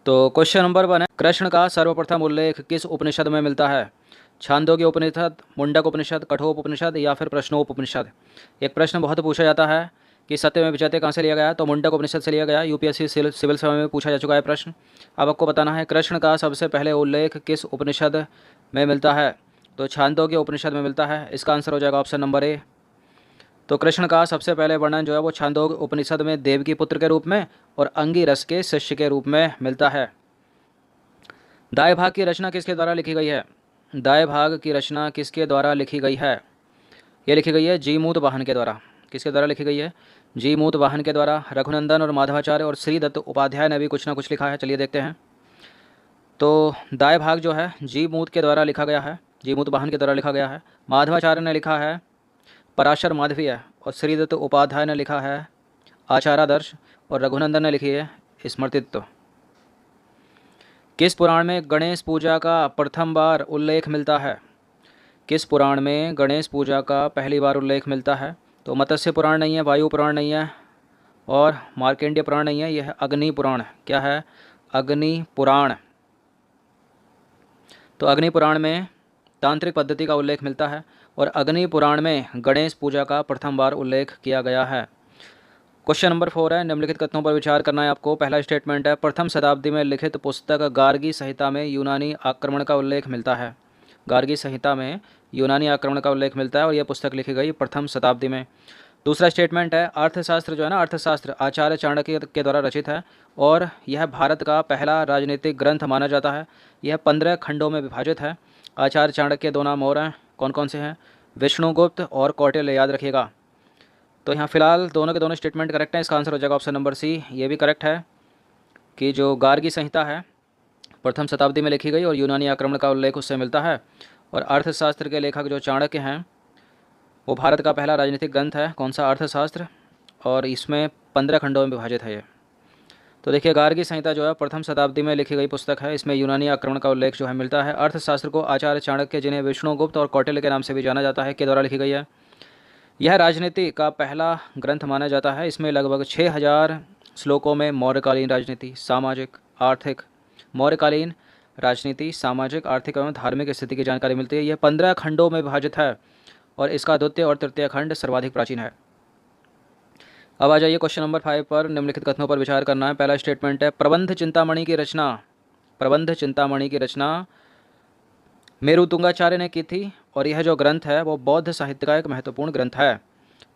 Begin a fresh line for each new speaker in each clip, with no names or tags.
तो question number 1 है, कृष्ण का सर्वप्रथम उल्लेख किस उपनिषद में मिलता है? छांदोग्य उपनिषद, मुंडक उपनिषद, कठोप उपनिषद या फिर प्रश्नोप उपनिषद। एक प्रश्न बहुत पूछा जाता है कि सत्य में विजयते कहाँ से लिया गया, तो मुंडक उपनिषद से लिया गया। यूपीएससी सिविल सेवा में पूछा जा चुका है प्रश्न। अब आपको बताना है कृष्ण का सबसे पहले उल्लेख किस उपनिषद में मिलता है, तो छांदोग्य उपनिषद में मिलता है। इसका आंसर हो जाएगा ऑप्शन नंबर ए। तो कृष्ण का सबसे पहले वर्णन जो है वो छांदोग्य उपनिषद में देवकी पुत्र के रूप में और अंगिरस के शिष्य के रूप में मिलता है। दाएं भाग की रचना किसके द्वारा लिखी गई है? दाएं भाग की रचना किसके द्वारा लिखी गई है? ये लिखी गई है जीमूत वाहन के द्वारा। किसके द्वारा लिखी गई है? जीमूत वाहन के द्वारा। रघुनंदन और माधवाचार्य और श्रीदत्त उपाध्याय ने भी कुछ ना कुछ लिखा है, चलिए देखते हैं। तो दाएं भाग जो है जीमूत के द्वारा लिखा गया है, जीमूत वाहन के द्वारा लिखा गया है। माधवाचार्य ने लिखा है पराशर माधवीय और श्रीदत्त उपाध्याय ने लिखा है आचारादर्श और रघुनंदन ने लिखी है स्मृतित्व। किस पुराण में गणेश पूजा का प्रथम बार उल्लेख मिलता है? किस पुराण में गणेश पूजा का पहली बार उल्लेख मिलता है? तो मत्स्य पुराण नहीं है, वायु पुराण नहीं है और मार्कंडेय पुराण नहीं है, यह है अग्नि पुराण। क्या है? अग्नि पुराण। तो अग्नि पुराण में तांत्रिक पद्धति का उल्लेख मिलता है और अग्नि पुराण में गणेश पूजा का प्रथम बार उल्लेख किया गया है। क्वेश्चन नंबर 4 है, निम्नलिखित कथनों पर विचार करना है आपको। पहला स्टेटमेंट है, प्रथम शताब्दी में लिखित पुस्तक गार्गी संहिता में यूनानी आक्रमण का उल्लेख मिलता है। गार्गी संहिता में यूनानी आक्रमण का उल्लेख मिलता है और यह पुस्तक लिखी गई प्रथम शताब्दी में। दूसरा स्टेटमेंट है, अर्थशास्त्र जो है ना, अर्थशास्त्र आचार्य चाणक्य के द्वारा रचित है और यह भारत का पहला राजनीतिक ग्रंथ माना जाता है। यह 15 खंडों में विभाजित है। आचार्य चाणक्य के दो नाम और हैं, कौन कौन से हैं? विष्णुगुप्त और कौटिल्य, याद रखिएगा। तो यहाँ फिलहाल दोनों के दोनों स्टेटमेंट करेक्ट हैं। इसका आंसर हो जाएगा ऑप्शन नंबर सी। ये भी करेक्ट है कि जो गार्गी संहिता है प्रथम शताब्दी में लिखी गई और यूनानी आक्रमण का उल्लेख उससे मिलता है। और अर्थशास्त्र के लेखक जो चाणक्य हैं वो भारत का पहला राजनीतिक ग्रंथ है। कौन सा? अर्थशास्त्र। और इसमें 15 खंडों में विभाजित है ये। तो देखिए, गार्गी संहिता जो है प्रथम शताब्दी में लिखी गई पुस्तक है। इसमें यूनानी आक्रमण का उल्लेख जो है मिलता है। अर्थशास्त्र को आचार्य चाणक्य, जिन्हें विष्णुगुप्त और कौटिल्य के नाम से भी जाना जाता है, के द्वारा लिखी गई है। यह राजनीति का पहला ग्रंथ माना जाता है। इसमें लगभग 6000 श्लोकों में मौर्यकालीन राजनीति, सामाजिक, आर्थिक, मौर्यकालीन राजनीति, सामाजिक, आर्थिक एवं धार्मिक स्थिति की जानकारी मिलती है। यह 15 खंडों में विभाजित है और इसका द्वितीय और तृतीय खंड सर्वाधिक प्राचीन है। अब आ जाइए क्वेश्चन नंबर 5 पर। निम्नलिखित कथनों पर विचार करना है। पहला स्टेटमेंट है, प्रबंध चिंतामणि की रचना, प्रबंध चिंतामणि की रचना मेरुतुंगाचार्य ने की थी और यह जो ग्रंथ है वो बौद्ध साहित्य का एक महत्वपूर्ण ग्रंथ है।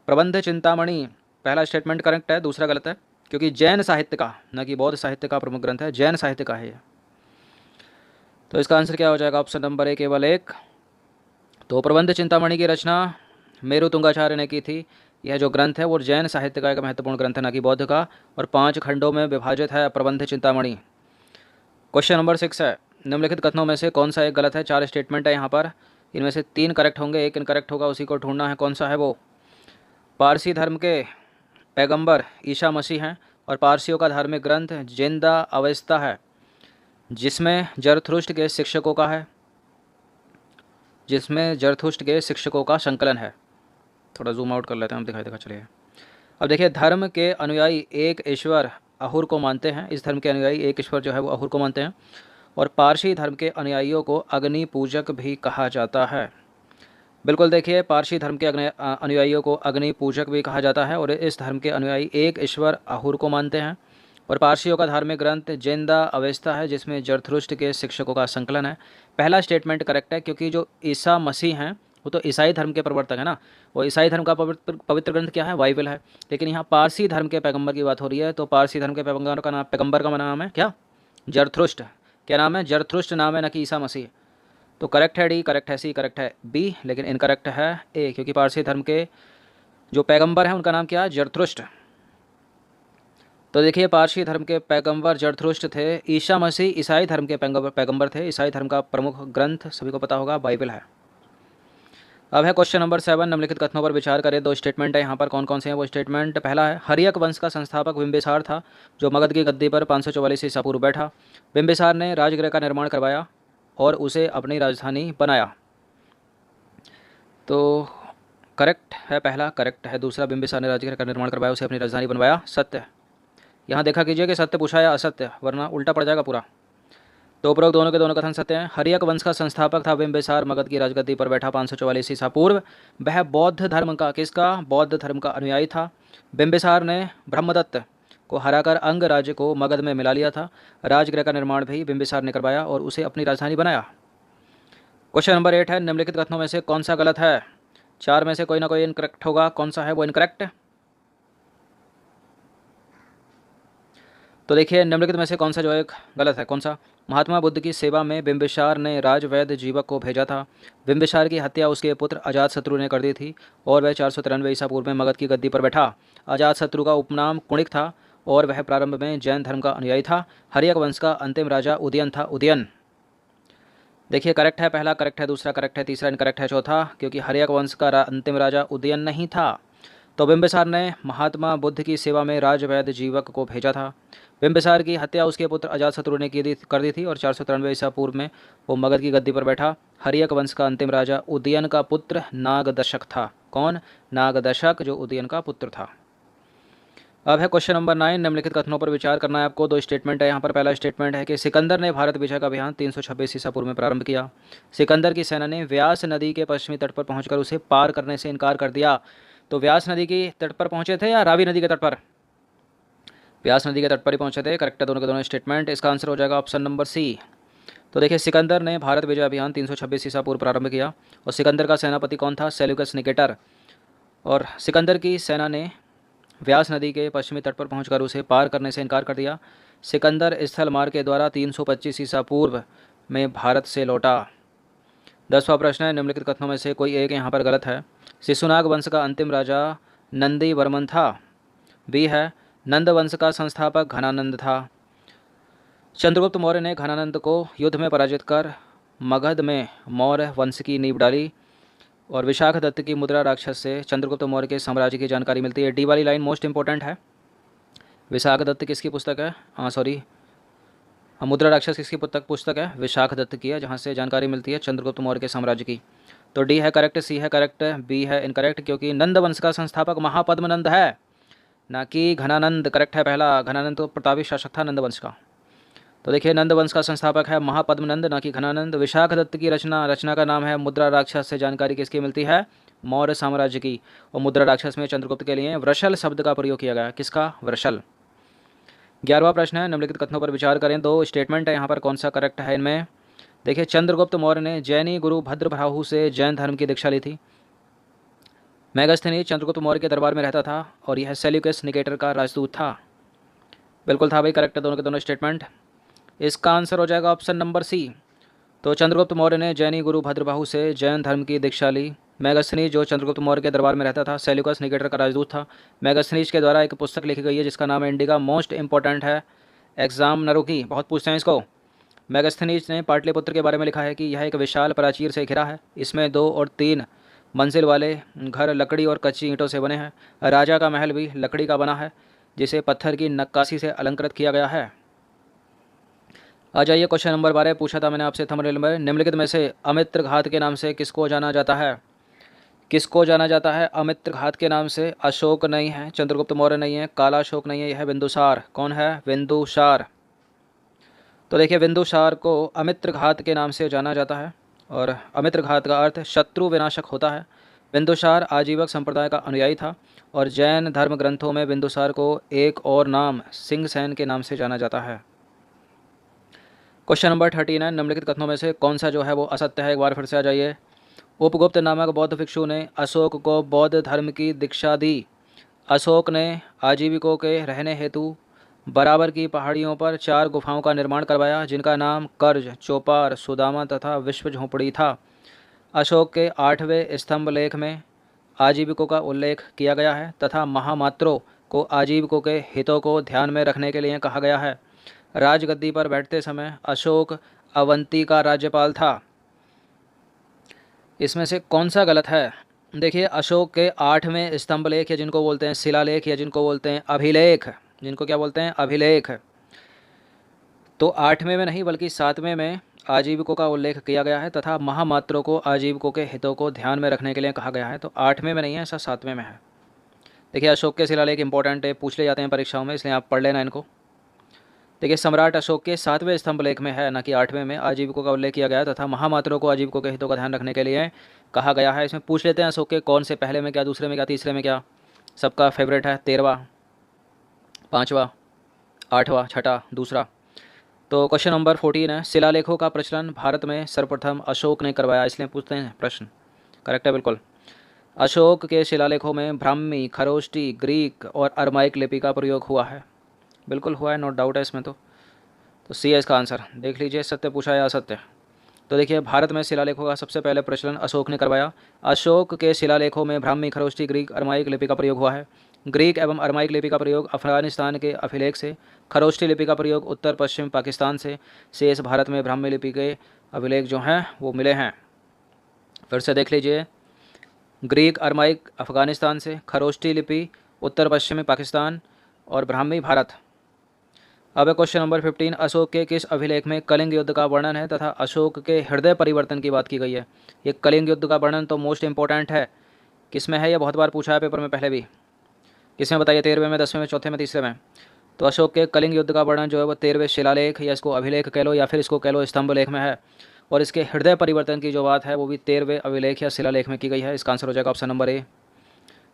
प्रबंध चिंतामणि, पहला स्टेटमेंट करेक्ट है, दूसरा गलत है, क्योंकि जैन साहित्य का, न कि बौद्ध साहित्य का प्रमुख ग्रंथ है, जैन साहित्य का है ये। तो इसका आंसर क्या हो जाएगा? ऑप्शन नंबर ए, केवल एक। तो प्रबंध चिंतामणि की रचना मेरुतुंगाचार्य ने की थी। यह जो ग्रंथ है वो जैन साहित्य का एक महत्वपूर्ण ग्रंथ है, न कि बौद्ध का, और 5 खंडों में विभाजित है प्रबंध चिंतामणि। क्वेश्चन नंबर 6 है, निम्नलिखित कथनों में से कौन सा एक गलत है? 4 स्टेटमेंट है यहाँ पर, इनमें से 3 करेक्ट होंगे, एक इनकरेक्ट होगा, उसी को ढूंढना है कौन सा है वो। पारसी धर्म के पैगंबर ईसा मसीह हैं और पारसियों का धार्मिक ग्रंथ जिंदा अवस्था है, जिसमें जरथुष्ट्र के शिक्षकों का है, जिसमें जरथुष्ट्र के शिक्षकों का संकलन है। थोड़ा जूम आउट कर लेते हैं, हम दिखाई चलिए। अब देखिए, धर्म के अनुयायी एक ईश्वर अहुर को मानते हैं। इस धर्म के अनुयायी एक ईश्वर जो है वो अहुर को मानते हैं और पारसी धर्म के अनुयायियों को अग्नि पूजक भी कहा जाता है। बिल्कुल, देखिए, पारसी धर्म के अनुयायियों को अग्नि पूजक भी कहा जाता है और इस धर्म के अनुयायी एक ईश्वर अहुर को मानते हैं। और पारसियों का धार्मिक ग्रंथ जिंदा अवस्था है, जिसमें जरथुष्ट्र के शिक्षकों का संकलन है। पहला स्टेटमेंट करेक्ट है, क्योंकि जो ईसा मसीह हैं वो तो ईसाई धर्म के प्रवर्तक है ना, वो ईसाई धर्म का पवित्र ग्रंथ क्या है? बाइबल है। लेकिन यहाँ पारसी धर्म के पैगंबर की बात हो रही है, तो पारसी धर्म के पैगंबर का नाम है क्या? जरथुष्ट्र। क्या नाम है? जरथुष्ट्र नाम है, न कि ईसा मसीह। तो करेक्ट है डी, करेक्ट है सी, करेक्ट है बी, लेकिन इनकरेक्ट है ए, क्योंकि पारसी धर्म के जो पैगंबर हैं उनका नाम क्या है? जरथुष्ट्र। तो देखिए, पारसी धर्म के पैगंबर जरथुष्ट्र थे। ईसा मसीह ईसाई धर्म के पैगंबर थे। ईसाई धर्म का प्रमुख ग्रंथ सभी को पता होगा बाइबल है। अब है क्वेश्चन नंबर 7, निम्नलिखित कथनों पर विचार करें। 2 स्टेटमेंट है यहाँ पर, कौन कौन से हैं वो स्टेटमेंट। पहला है, हर्यक वंश का संस्थापक बिंबिसार था, जो मगध की गद्दी पर 544 ईसा पूर्व बैठा। बिंबिसार ने राजगृह का निर्माण करवाया और उसे अपनी राजधानी बनाया। तो करेक्ट है पहला, करेक्ट है दूसरा, बिंबिसार ने राजगृह का निर्माण करवाया, उसे अपनी राजधानी बनवाया, सत्य है। यहाँ देखा कीजिए कि सत्य पूछा या असत्य, वरना उल्टा पड़ जाएगा पूरा। तो उपरोक्त दोनों के दोनों कथन सत्य हैं। हर्यक वंश का संस्थापक था बिंबिसार, मगध की राजगद्दी पर बैठा 544 ईसा पूर्व। वह बौद्ध धर्म का, किसका, बौद्ध धर्म का अनुयायी था। बिंबिसार ने ब्रह्मदत्त को हराकर अंग राज्य को मगध में मिला लिया था। राजगृह का निर्माण भी बिंबिसार ने करवाया और उसे अपनी राजधानी बनाया। क्वेश्चन नंबर 8 है, निम्नलिखित कथनों में से कौन सा गलत है। 4 में से कोई ना कोई इनकरेक्ट होगा, कौन सा है वो इनकरेक्ट। तो देखिए निम्नलिखित में से कौन सा जो है गलत है, कौन सा। महात्मा बुद्ध की सेवा में बिंबिसार ने राजवैद्य जीवक को भेजा था। बिंबिसार की हत्या उसके पुत्र अजातशत्रु ने कर दी थी और वह 493 ईसा पूर्व में मगध की गद्दी पर बैठा। अजातशत्रु का उपनाम कुणिक था और वह प्रारंभ में जैन धर्म का अनुयायी था। हर्यक वंश का अंतिम राजा उदयन था, उदयन। देखिए करेक्ट है, पहला करेक्ट है, दूसरा करेक्ट है, तीसरा इनकरेक्ट है, चौथा क्योंकि हर्यक वंश का अंतिम राजा उदयन नहीं था। तो बिंबिसार ने महात्मा बुद्ध की सेवा में राजवैद्य जीवक को भेजा था। बिंबिसार की हत्या उसके पुत्र अजातशत्रु ने कर दी थी और 493 ईसा पूर्व में वो मगध की गद्दी पर बैठा। हर्यक वंश का अंतिम राजा उदयन का पुत्र नागदशक था। कौन, नागदशक, जो उदयन का पुत्र था। अब है क्वेश्चन नंबर 9, निम्नलिखित कथनों पर विचार करना है आपको। 2 स्टेटमेंट है यहाँ पर। पहला स्टेटमेंट है कि सिकंदर ने भारत विजय का अभियान 326 ईसा पूर्व में प्रारंभ किया। सिकंदर की सेना ने व्यास नदी के पश्चिमी तट पर पहुंचकर उसे पार करने से इनकार कर दिया। तो व्यास नदी की तट पर पहुंचे थे या रावी नदी के तट पर। व्यास नदी के तट पर ही पहुंचे थे। करेक्ट है दोनों के दोनों स्टेटमेंट। इसका आंसर हो जाएगा ऑप्शन नंबर सी। तो देखिए सिकंदर ने भारत विजय अभियान 326 ईसा पूर्व प्रारंभ किया और सिकंदर का सेनापति कौन था, सेल्यूकस निकेटर। और सिकंदर की सेना ने व्यास नदी के पश्चिमी तट पर पहुंचकर उसे पार करने से इनकार कर दिया। सिकंदर स्थल मार्ग के द्वारा 325 ईसा पूर्व में भारत से लौटा। 10वां प्रश्न है, निम्नलिखित कथनों में से कोई एक यहाँ पर गलत है। शिशुनाग वंश का अंतिम राजा नंदी वर्मन था। बी है, नंद वंश का संस्थापक घनानंद था। चंद्रगुप्त मौर्य ने घनानंद को युद्ध में पराजित कर मगध में मौर्य वंश की नींव डाली। और विशाख दत्त की मुद्रा राक्षस से चंद्रगुप्त मौर्य के साम्राज्य की जानकारी मिलती है। डी वाली लाइन मोस्ट इंपॉर्टेंट है। विशाख दत्त किसकी पुस्तक है, मुद्रा राक्षस किसकी पुस्तक है, विशाख दत्त की है, जहाँ से जानकारी मिलती है चंद्रगुप्त मौर्य के साम्राज्य की। तो डी है करेक्ट, सी है करेक्ट, बी है इनकरेक्ट क्योंकि नंद वंश का संस्थापक महापद्मनंद है, ना कि घनानंद। करेक्ट है पहला, घनानंद तो प्रतापी शासक था नंद वंश का। तो देखिए नंद वंश का संस्थापक है महापद्मनंद, ना कि घनानंद। विशाख दत्त की रचना का नाम है मुद्रा राक्षस से जानकारी किसकी मिलती है, मौर्य साम्राज्य की। और मुद्रा राक्षस में चंद्रगुप्त के लिए वृषल शब्द का प्रयोग किया गया। किसका, वृषल। 11वां प्रश्न है, निम्नलिखित कथनों पर विचार करें। 2 स्टेटमेंट है यहाँ पर, कौन सा करेक्ट है इनमें। देखिए चंद्रगुप्त मौर्य ने जैनी गुरु भद्रबाहु से जैन धर्म की दीक्षा ली थी। मेगास्थनीज चंद्रगुप्त मौर्य के दरबार में रहता था और यह सेल्यूकस निकेटर का राजदूत था। बिल्कुल था भाई, करेक्ट है दोनों के दोनों स्टेटमेंट। इसका आंसर हो जाएगा ऑप्शन नंबर सी। तो चंद्रगुप्त मौर्य ने जैनी गुरु भद्रबाहु से जैन धर्म की दीक्षा ली। मेगास्थनीज जो चंद्रगुप्त मौर्य के दरबार में रहता था, सेल्यूकस निकेटर का राजदूत था। मेगास्थनीज के द्वारा एक पुस्तक लिखी गई है जिसका नाम है इंडिका, मोस्ट इंपॉर्टेंट है एग्जामिनरों की, बहुत पूछते हैं इसको। मेगास्थनीज ने पाटलिपुत्र के बारे में लिखा है कि यह एक विशाल प्राचीर से घिरा है। इसमें 2 और 3 मंजिल वाले घर लकड़ी और कच्ची ईंटों से बने हैं। राजा का महल भी लकड़ी का बना है जिसे पत्थर की नक्काशी से अलंकृत किया गया है। आ जाइए क्वेश्चन नंबर 12। पूछा था मैंने आपसे थंबनेल में, निम्नलिखित में से अमित्र घात के नाम से किसको जाना जाता है। किसको जाना जाता है अमित्र घात के नाम से। अशोक नहीं है, चंद्रगुप्त मौर्य नहीं है, काला अशोक नहीं है, यह है बिंदुसार। कौन है, बिंदुसार। तो देखिए बिंदुसार को अमित्र घात के नाम से जाना जाता है और अमित्र घात का अर्थ शत्रु विनाशक होता है। बिंदुसार आजीवक संप्रदाय का अनुयायी था और जैन धर्म ग्रंथों में बिंदुसार को एक और नाम सिंहसेन के नाम से जाना जाता है। क्वेश्चन नंबर 39, निम्नलिखित कथनों में से कौन सा जो है वो असत्य है। एक बार फिर से आ जाइए। उपगुप्त नामक बौद्ध भिक्षु ने अशोक को बौद्ध धर्म की दीक्षा दी। अशोक ने आजीविकों के रहने हेतु बराबर की पहाड़ियों पर 4 गुफाओं का निर्माण करवाया जिनका नाम कर्ज, चौपार, सुदामा तथा विश्व झोंपड़ी था। अशोक के 8वें स्तंभ लेख में आजीविकों का उल्लेख किया गया है तथा महामात्रों को आजीविकों के हितों को ध्यान में रखने के लिए कहा गया है। राजगद्दी पर बैठते समय अशोक अवंती का राज्यपाल था। इसमें से कौन सा गलत है। देखिए अशोक के 8वें स्तंभ लेख या जिनको बोलते हैं शिलालेख या जिनको बोलते हैं अभिलेख, जिनको क्या बोलते हैं, अभिलेख, तो 8वें में नहीं बल्कि 7वें में आजीविकों का उल्लेख किया गया है तथा महामात्रों को आजीविकों के हितों को ध्यान में रखने के लिए कहा गया है। तो 8वें में नहीं है, ऐसा 7वें में है। देखिए अशोक के शिलालेख इंपॉर्टेंट है, पूछ ले जाते हैं परीक्षाओं में, इसलिए आप पढ़ लेना इनको। देखिए सम्राट अशोक के 7वें स्तंभ लेख में है, न कि 8वें में, आजीविकों का उल्लेख किया गया तथा महामात्रों को आजीविकों के हितों का ध्यान रखने के लिए कहा गया है। इसमें पूछ लेते हैं अशोक के कौन से, पहले में क्या, दूसरे में क्या, तीसरे में क्या। सबका फेवरेट है 13वां, 5वां, 8वां, छठा, दूसरा। तो क्वेश्चन नंबर 14 है, शिलालेखों का प्रचलन भारत में सर्वप्रथम अशोक ने करवाया, इसलिए पूछते हैं प्रश्न। करेक्ट है बिल्कुल। अशोक के शिलालेखों में ब्राह्मी, खरोष्टी, ग्रीक और अरमाइक लिपि का प्रयोग हुआ है। बिल्कुल हुआ है, नो डाउट है इसमें। तो सी है इसका आंसर। देख लीजिए सत्य पूछा या असत्य। तो देखिए भारत में शिलालेखों का सबसे पहले प्रचलन अशोक ने करवाया। अशोक के शिलालेखों में ब्राह्मी, खरोष्टी, ग्रीक, अरमाइक लिपि का प्रयोग हुआ है। ग्रीक एवं अरमाइक लिपि का प्रयोग अफगानिस्तान के अभिलेख से, खरोष्टी लिपि का प्रयोग उत्तर पश्चिम पाकिस्तान से, शेष भारत में ब्राह्मी लिपि के अभिलेख जो हैं वो मिले हैं। फिर से देख लीजिए, ग्रीक अरमाइक अफगानिस्तान से, खरोष्टी लिपि उत्तर पश्चिमी पाकिस्तान और ब्राह्मी भारत। अब क्वेश्चन नंबर 15, अशोक के किस अभिलेख में कलिंग युद्ध का वर्णन है तथा अशोक के हृदय परिवर्तन की बात की गई है। ये कलिंग युद्ध का वर्णन तो मोस्ट इंपॉर्टेंट है, किसमें है, ये बहुत बार पूछा है पेपर में पहले भी। किसमें बताइए, 13वें में, 10वें में, चौथे में, तीसरे में। तो अशोक के कलिंग युद्ध का वर्णन जो है वो 13वें शिलालेख, या इसको अभिलेख कह लो या फिर इसको कह लो स्तंभ लेख में है। और इसके हृदय परिवर्तन की जो बात है वो भी 13वें अभिलेख या शिलालेख में की गई है। इसका आंसर हो जाएगा ऑप्शन नंबर ए।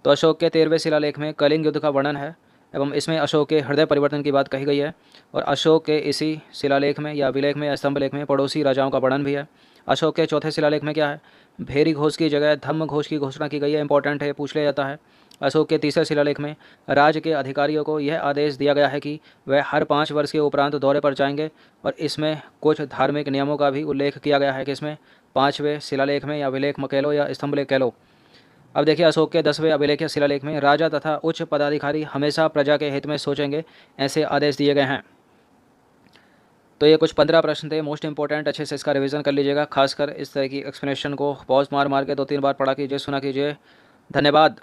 तो अशोक के 13वें शिलालेख में कलिंग युद्ध का वर्णन है एवं इसमें अशोक के हृदय परिवर्तन की बात कही गई है। और अशोक के इसी शिलालेख में या अभिलेख में या स्तंभ लेख में पड़ोसी राजाओं का वर्णन भी है। अशोक के चौथे शिलालेख में क्या है, भेरी घोष की जगह धम्म घोष की घोषणा की गई है, इंपॉर्टेंट है, पूछ लिया जाता है। अशोक के तीसरे शिलालेख में राज्य के अधिकारियों को यह आदेश दिया गया है कि वह हर 5 वर्ष के उपरांत दौरे पर जाएंगे। और इसमें कुछ धार्मिक नियमों का भी उल्लेख किया गया है कि इसमें 5वें शिलालेख में या अभिलेख में कह लो या स्तंभ लेख कह लो। अब देखिए अशोक के 10वें अभिलेख या शिलालेख में राजा तथा उच्च पदाधिकारी हमेशा प्रजा के हित में सोचेंगे, ऐसे आदेश दिए गए हैं। तो ये कुछ 15 प्रश्न थे, मोस्ट इंपॉर्टेंट, अच्छे से इसका रिवीजन कर लीजिएगा। खासकर इस तरह की एक्सप्लेनेशन को पॉज मार मार के 2-3 बार पढ़ा कीजिए, सुना कीजिए। धन्यवाद।